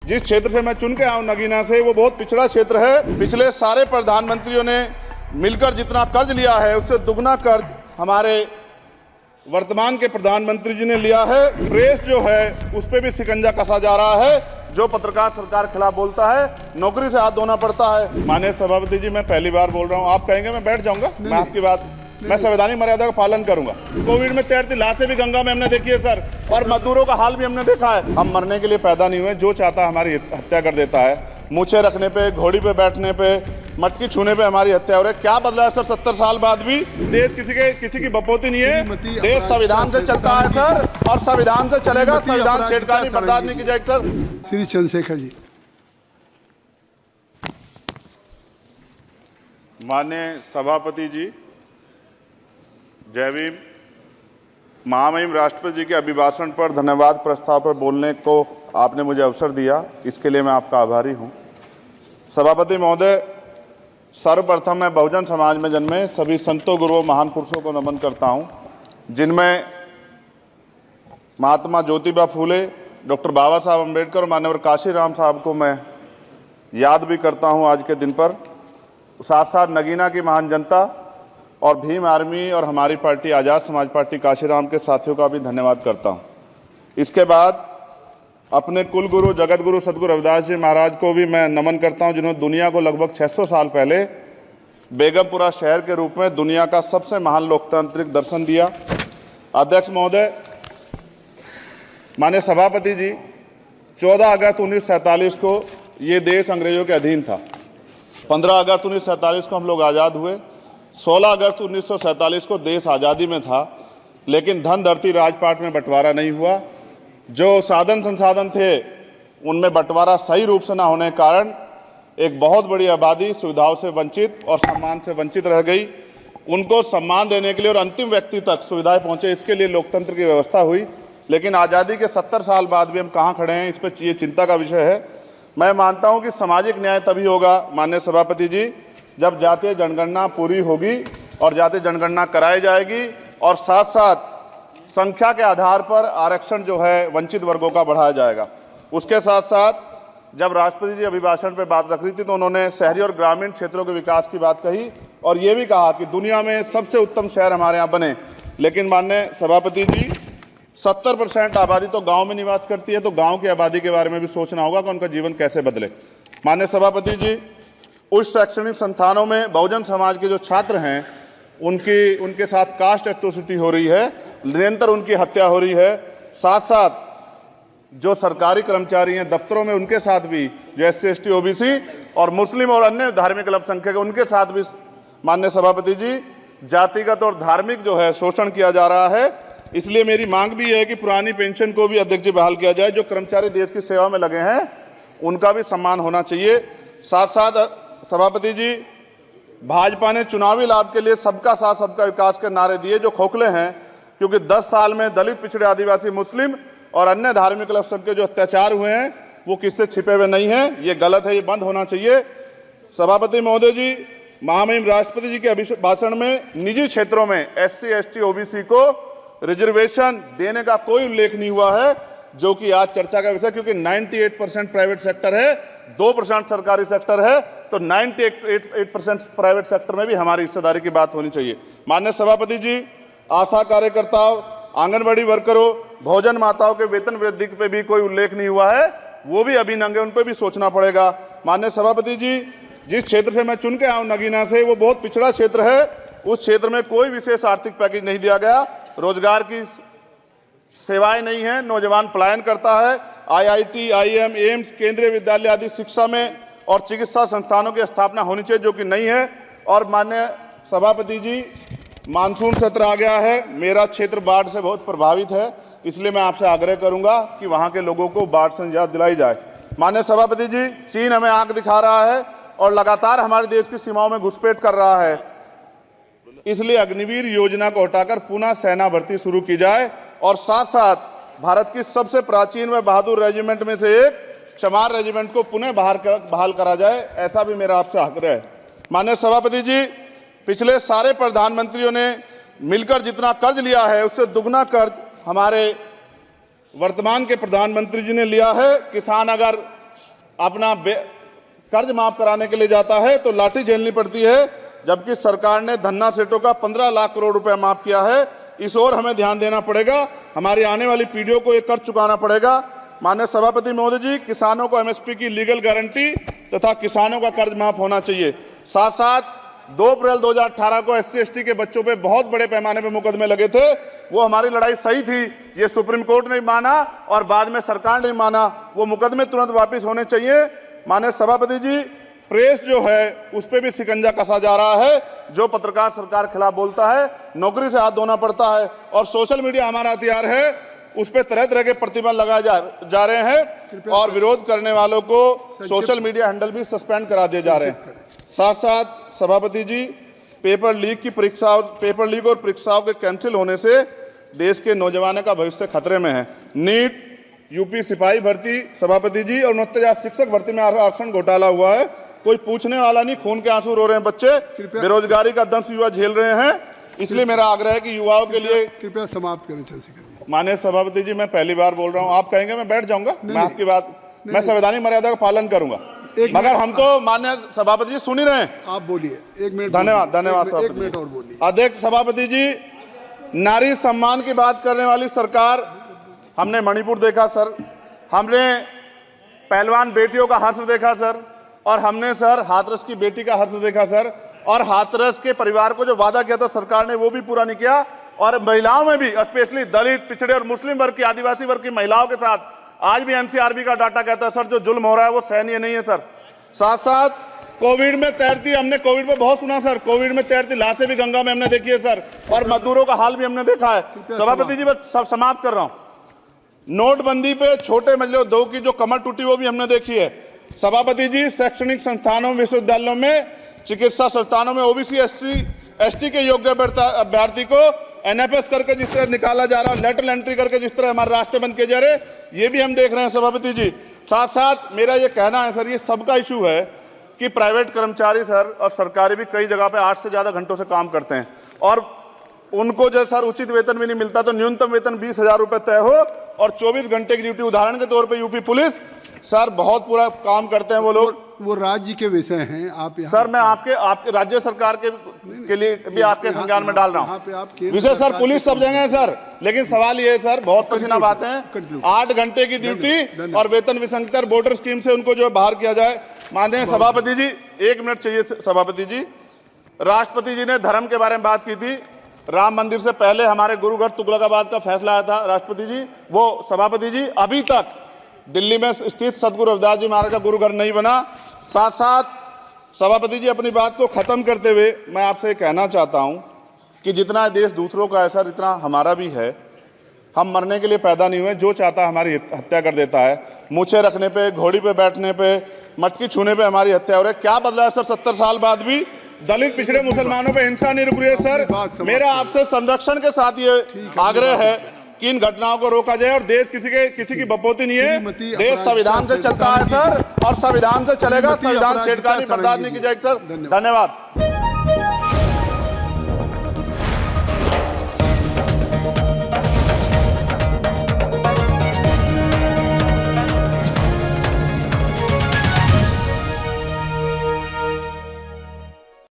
जिस क्षेत्र से मैं चुन के आया हूं नगीना से, वो बहुत पिछड़ा क्षेत्र है। पिछले सारे प्रधानमंत्रियों ने मिलकर जितना कर्ज लिया है उससे दुगना कर्ज हमारे वर्तमान के प्रधानमंत्री जी ने लिया है। प्रेस जो है उस पर भी शिकंजा कसा जा रहा है। जो पत्रकार सरकार के खिलाफ बोलता है नौकरी से हाथ धोना पड़ता है। माननीय सभापति जी, मैं पहली बार बोल रहा हूं, आप कहेंगे मैं बैठ जाऊंगा, मैं आपकी बात, मैं संवैधानिक मर्यादा का पालन करूंगा। कोविड में तैरती लाशें भी गंगा में हमने देखी है सर, और मजदूरों का हाल भी हमने देखा है। हम मरने के लिए पैदा नहीं हुए, जो चाहता हमारी हत्या कर देता है। मूछे रखने पे, घोड़ी पे बैठने पे, मटकी छूने पे हमारी हत्या हो रही है। क्या बदला है सर 70 साल बाद भी? देश किसी की बपोती नहीं है। देश संविधान से चलता है सर, और संविधान से चलेगा। संविधान छेड़खानी बर्दाश्त नहीं की जाएगी सर। श्री चंद्रशेखर जी। माननीय सभापति जी, जय भीम। महामहिम राष्ट्रपति जी के अभिभाषण पर धन्यवाद प्रस्ताव पर बोलने को आपने मुझे अवसर दिया, इसके लिए मैं आपका आभारी हूं। सभापति महोदय, सर्वप्रथम मैं बहुजन समाज में जन्मे सभी संतों, गुरुओं, महान पुरुषों को नमन करता हूं, जिनमें महात्मा ज्योतिबा फूले, डॉक्टर बाबा साहब अम्बेडकर और माननीय काशीराम साहब को मैं याद भी करता हूं आज के दिन पर। साथ साथ नगीना की महान जनता और भीम आर्मी और हमारी पार्टी आज़ाद समाज पार्टी काशीराम के साथियों का भी धन्यवाद करता हूं। इसके बाद अपने कुल गुरु जगत गुरु सदगुरु रविदास जी महाराज को भी मैं नमन करता हूं, जिन्होंने दुनिया को लगभग 600 साल पहले बेगमपुरा शहर के रूप में दुनिया का सबसे महान लोकतांत्रिक दर्शन दिया। अध्यक्ष महोदय, माननीय सभापति जी, 14 अगस्त 1947 को ये देश अंग्रेजों के अधीन था। 15 अगस्त 1947 को हम लोग आज़ाद हुए। 16 अगस्त 1947 को देश आज़ादी में था, लेकिन धन धरती राजपाट में बंटवारा नहीं हुआ। जो साधन संसाधन थे उनमें बंटवारा सही रूप से न होने के कारण एक बहुत बड़ी आबादी सुविधाओं से वंचित और सम्मान से वंचित रह गई। उनको सम्मान देने के लिए और अंतिम व्यक्ति तक सुविधाएं पहुंचे, इसके लिए लोकतंत्र की व्यवस्था हुई। लेकिन आज़ादी के 70 साल बाद भी हम कहाँ खड़े हैं, इस पर ये चिंता का विषय है। मैं मानता हूं कि सामाजिक न्याय तभी होगा माननीय सभापति जी, जब जातीय जनगणना पूरी होगी और जातीय जनगणना कराई जाएगी, और साथ साथ संख्या के आधार पर आरक्षण जो है वंचित वर्गों का बढ़ाया जाएगा। उसके साथ साथ जब राष्ट्रपति जी अभिभाषण पर बात रख रही थी तो उन्होंने शहरी और ग्रामीण क्षेत्रों के विकास की बात कही, और ये भी कहा कि दुनिया में सबसे उत्तम शहर हमारे यहाँ बने। लेकिन माननीय सभापति जी, 70% आबादी तो गाँव में निवास करती है, तो गाँव की आबादी के बारे में भी सोचना होगा कि उनका जीवन कैसे बदले। माननीय सभापति जी, उच्च शैक्षणिक संस्थानों में बहुजन समाज के जो छात्र हैं उनके साथ कास्ट एट्रोसिटी हो रही है, निरंतर उनकी हत्या हो रही है। साथ साथ जो सरकारी कर्मचारी हैं दफ्तरों में, उनके साथ भी जो SC ST OBC और मुस्लिम और अन्य धार्मिक अल्पसंख्यक, उनके साथ भी माननीय सभापति जी जातिगत और धार्मिक जो है शोषण किया जा रहा है। इसलिए मेरी मांग भी है कि पुरानी पेंशन को भी अध्यक्ष जी बहाल किया जाए। जो कर्मचारी देश की सेवा में लगे हैं उनका भी सम्मान होना चाहिए। साथ साथ सभापति जी, भाजपा ने चुनावी लाभ के लिए सबका साथ सबका विकास के नारे दिए, जो खोखले हैं, क्योंकि 10 साल में दलित, पिछड़े, आदिवासी, मुस्लिम और अन्य धार्मिक अल्पसंख्यक जो अत्याचार हुए हैं वो किससे छिपे हुए नहीं हैं। ये गलत है, ये बंद होना चाहिए। सभापति महोदय जी, महामहिम राष्ट्रपति जी के अभिभाषण में निजी क्षेत्रों में SC ST OBC को रिजर्वेशन देने का कोई उल्लेख नहीं हुआ है, जो कि आज चर्चा का विषय, क्योंकि 98% प्राइवेट सेक्टर है, 2% सरकारी सेक्टर है, तो 98% प्राइवेट सेक्टर में भी हमारी हिस्सेदारी की बात होनी चाहिए। माननीय सभापति जी, आशा कार्यकर्ताओं, आंगनबाड़ी वर्करों, भोजन माताओं के वेतन वृद्धि पे भी कोई उल्लेख नहीं हुआ है, वो भी अभी नंगे, उन पर भी सोचना पड़ेगा। माननीय सभापति जी, जिस क्षेत्र से मैं चुन के आया हूं नगीना से, वो बहुत पिछड़ा क्षेत्र है। उस क्षेत्र में कोई विशेष आर्थिक पैकेज नहीं दिया गया, रोजगार की सेवाएं नहीं है, नौजवान पलायन करता है। IIT, IIM, एम्स, केंद्रीय विद्यालय आदि शिक्षा में और चिकित्सा संस्थानों की स्थापना होनी चाहिए, जो कि नहीं है। और माननीय सभापति जी, मानसून सत्र आ गया है, मेरा क्षेत्र बाढ़ से बहुत प्रभावित है, इसलिए मैं आपसे आग्रह करूंगा कि वहां के लोगों को बाढ़ से निजात दिलाई जाए। माननीय सभापति जी, चीन हमें आंख दिखा रहा है और लगातार हमारे देश की सीमाओं में घुसपैठ कर रहा है, इसलिए अग्निवीर योजना को हटाकर पुनः सेना भर्ती शुरू की जाए, और साथ साथ भारत की सबसे प्राचीन व बहादुर रेजिमेंट में से एक चमार रेजिमेंट को पुनः बहाल करा जाए, ऐसा भी मेरा आपसे आग्रह है। माननीय सभापति जी, पिछले सारे प्रधानमंत्रियों ने मिलकर जितना कर्ज लिया है उससे दुगना कर्ज हमारे वर्तमान के प्रधानमंत्री जी ने लिया है। किसान अगर अपना कर्ज माफ कराने के लिए जाता है तो लाठी झेलनी पड़ती है, जबकि सरकार ने धन्ना सेठों का 15 लाख करोड़ रुपया माफ किया है। इस ओर हमें ध्यान देना पड़ेगा, हमारी आने वाली पीढ़ियों को ये कर्ज चुकाना पड़ेगा। माननीय सभापति महोदय जी, किसानों को एमएसपी की लीगल गारंटी तथा किसानों का कर्ज माफ होना चाहिए। साथ साथ 2 अप्रैल 2018 को SC/ST के बच्चों पे बहुत बड़े पैमाने पे मुकदमे लगे थे, वो हमारी लड़ाई सही थी, ये सुप्रीम कोर्ट ने माना और बाद में सरकार ने माना, वो मुकदमे तुरंत वापस होने चाहिए। माननीय सभापति जी, प्रेस जो है उस पर भी शिकंजा कसा जा रहा है, जो पत्रकार सरकार खिलाफ बोलता है नौकरी से हाथ धोना पड़ता है, और सोशल मीडिया हमारा हथियार है, उस पर तरह तरह के प्रतिबंध लगाए जा रहे हैं और विरोध करने वालों को सोशल मीडिया हैंडल भी सस्पेंड करा दिए जा रहे हैं। साथ साथ सभापति जी, पेपर लीक और परीक्षाओं के कैंसिल होने से देश के नौजवानों का भविष्य खतरे में है। नीट, यूपी सिपाही भर्ती सभापति जी और 69,000 शिक्षक भर्ती में आरक्षण घोटाला हुआ है, कोई पूछने वाला नहीं, खून के आंसू रो रहे हैं बच्चे, बेरोजगारी का दंश युवा झेल रहे हैं। इसलिए मेरा आग्रह है कि युवाओं के लिए कृपया समाप्त करें चंद्रशेखर। माननीय सभापति जी, मैं पहली बार बोल रहा हूं, आप कहेंगे मैं बैठ जाऊंगा, मैं आपकी बात, मैं संवैधानिक मर्यादा का पालन करूंगा, मगर हम तो माननीय सभापति जी सुन ही रहे हैं। आप बोलिए, 1 मिनट। धन्यवाद। 1 मिनट और बोलिए। अध्यक्ष सभापति जी, नारी सम्मान की बात करने वाली सरकार, हमने मणिपुर देखा सर, हमने पहलवान बेटियों का हर्ष देखा सर, और हमने सर हाथरस की बेटी का हर्ष देखा सर, और हाथरस के परिवार को जो वादा किया था सरकार ने वो भी पूरा नहीं किया, और महिलाओं में भी स्पेशली दलित, पिछड़े और मुस्लिम वर्ग की, आदिवासी वर्ग की महिलाओं के साथ आज भी NCRB का डाटा कहता है सर जो जुल्म हो रहा है वो सहनीय नहीं है सर। साथ साथ कोविड में तैरती, हमने कोविड में बहुत सुना सर, कोविड में तैरती लाशें भी गंगा में हमने देखी है सर, और मजदूरों का हाल भी हमने देखा है। सभापति जी, बस सब समाप्त कर रहा हूं। नोटबंदी पे छोटे मजले उद्योग की जो कमर टूटी वो भी हमने देखी है। सभापति जी, शैक्षणिक संस्थानों, विश्वविद्यालयों में, चिकित्सा संस्थानों में OBC ST के योग्य अभ्यर्थी को NFS करके जिस तरह निकाला जा रहा है, लेटरल एंट्री करके जिस तरह हमारे रास्ते बंद किए जा रहे, ये भी हम देख रहे हैं सभापति जी। साथ साथ मेरा ये कहना है सर, ये सबका इशू है कि प्राइवेट कर्मचारी सर और सरकारी भी कई जगह पे 8 से ज्यादा घंटों से काम करते हैं, और उनको जो सर उचित वेतन भी नहीं मिलता, तो न्यूनतम वेतन 20,000 रुपए तय हो और 24 घंटे की ड्यूटी। उदाहरण के तौर पे यूपी पुलिस सर बहुत पूरा काम करते हैं वो लोग, वो राज्य के विषय हैं। आप सर मैं आपके राज्य सरकार के लिए भी आपके संज्ञान में डाल रहा हूँ विषय सर। पुलिस सब जगह है सर, लेकिन सवाल ये है सर, बहुत पसीना बातें हैं, 8 घंटे की ड्यूटी और वेतन विसंगति, वोटर स्कीम से उनको जो बाहर किया जाए। माननीय सभापति जी, 1 मिनट चाहिए सभापति जी। राष्ट्रपति जी ने धर्म के बारे में बात की थी, राम मंदिर से पहले हमारे गुरुगढ़ तुगलकाबाद का फैसला आया था राष्ट्रपति जी, वो सभापति जी अभी तक दिल्ली में स्थित सदगुरु रविदास जी महाराज का गुरुगढ़ नहीं बना। साथ साथ सभापति जी, अपनी बात को खत्म करते हुए मैं आपसे कहना चाहता हूं कि जितना देश दूसरों का है सर, इतना हमारा भी है। हम मरने के लिए पैदा नहीं हुए, जो चाहता है हमारी हत्या कर देता है। मूछे रखने पे, घोड़ी पे बैठने पे, मटकी छूने पे हमारी हत्या हो रही है। क्या बदला है सर 70 साल बाद भी? दलित, पिछड़े, मुसलमानों पे हिंसा नहीं रुक रही है सर। मेरा आपसे संरक्षण के साथ ये आग्रह है कि इन घटनाओं को रोका जाए, और देश किसी की बपोती नहीं है, देश संविधान से चलता है सर, और संविधान से चलेगा, संविधान छेड़खानी बर्दाश्त नहीं की जाएगी सर। धन्यवाद।